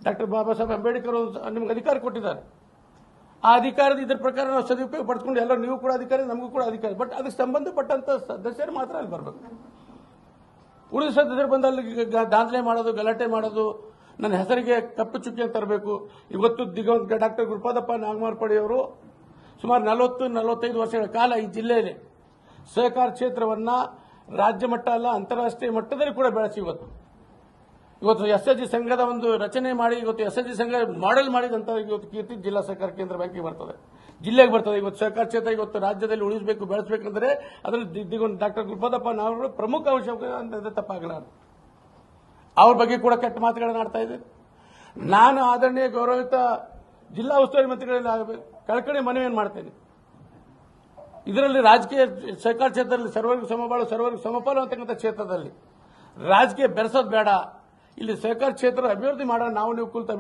Doctor Baba Saheb Ambedkar ನಿಮ್ಗೆ ಅಧಿಕಾರ ಕೊಟ್ಟಿದ್ದಾರೆ. ಆ ಅಧಿಕಾರದ ಇದ್ರ ಪ್ರಕಾರ ನಾವು ಸದುಪಯೋಗ ಪಡ್ಕೊಂಡು ಎಲ್ಲರೂ ನೀವು ಕೂಡ ಅಧಿಕಾರಿ, ನಮಗೂ ಕೂಡ ಅಧಿಕಾರಿ. ಬಟ್ ಅದಕ್ಕೆ ಸಂಬಂಧಪಟ್ಟಂತ ಸದಸ್ಯರು ಮಾತ್ರ ಅಲ್ಲಿ ಬರಬೇಕು. ಉಳಿದ ಸದಸ್ಯರು ಬಂದು ಅಲ್ಲಿ ದಾಂಧಲೆ ಮಾಡೋದು, ಗಲಾಟೆ ಮಾಡೋದು, ನನ್ನ ಹೆಸರಿಗೆ ಕಪ್ಪು ಚುಕ್ಕಿ ಅಂತ ತರಬೇಕು. ಇವತ್ತು ದಿಗಂತ ಡಾಕ್ಟರ್ ಗುರುಪಾದಪ್ಪ ನಾಗಮಾರ್ಪಡಿ ಅವರು ಸುಮಾರು 40-45 ವರ್ಷಗಳ ಕಾಲ ಈ ಜಿಲ್ಲೆಯಲ್ಲಿ ಸಹಕಾರ ಕ್ಷೇತ್ರವನ್ನ ರಾಜ್ಯ ಮಟ್ಟ ಅಲ್ಲ ಅಂತಾರಾಷ್ಟ್ರೀಯ ಮಟ್ಟದಲ್ಲಿ ಕೂಡ ಬೆಳೆಸಿ ಇವತ್ತು ಎಸ್ಎಸ್ಜಿ ಸಂಘದ ಒಂದು ರಚನೆ ಮಾಡಿ ಇವತ್ತು ಎಸ್ಎಸ್ಜಿ ಸಂಘ ಮಾಡೆಲ್ ಮಾಡಿದಂತ ಇವತ್ತು ಕೀರ್ತಿ ಜಿಲ್ಲಾ ಸಹಕಾರ ಕೇಂದ್ರ ಬ್ಯಾಂಕಿಗೆ ಬರ್ತದೆ, ಜಿಲ್ಲೆಗೆ ಬರ್ತದೆ. ಇವತ್ತು ಸಹಕಾರ ಕ್ಷೇತ್ರ ಇವತ್ತು ರಾಜ್ಯದಲ್ಲಿ ಉಳಿಸಬೇಕು, ಬೆಳೆಸಬೇಕಂದ್ರೆ ಅದರಲ್ಲಿ ಡಾಕ್ಟರ್ ಗುರುಪಾದಪ್ಪ ನಾವರು ಪ್ರಮುಖ ಅಂಶ ಅಂತ ತಪ್ಪಾಗಲಾರದು. ಅವ್ರ ಬಗ್ಗೆ ಕೂಡ ಕೆಟ್ಟ ಮಾತುಗಳನ್ನು ಆಡ್ತಾ ಇದ್ದಾರೆ. ನಾನು ಆದರಣೀಯ ಗೌರವಿತ ಜಿಲ್ಲಾ ಉಸ್ತುವಾರಿ ಮಂತ್ರಿಗಳಲ್ಲಿ ಕಳಕಳಿ ಮನವಿಯನ್ನು ಮಾಡ್ತೇನೆ. ಇದರಲ್ಲಿ ರಾಜಕೀಯ ಸಹಕಾರ ಕ್ಷೇತ್ರದಲ್ಲಿ ಸರ್ವರಿಗೂ ಸಮಬಾಳು ಸರ್ವರಿಗೂ ಸಮಪಾಲು ಅಂತಕ್ಕಂಥ ಕ್ಷೇತ್ರದಲ್ಲಿ ರಾಜಕೀಯ ಬೆರೆಸೋದು ಬೇಡ. ಇಲ್ಲಿ ಸಹಕಾರ ಕ್ಷೇತ್ರ ಅಭಿವೃದ್ಧಿ ಮಾಡೋಣ. ನಾವು ನೀವು ಕುಳಿತು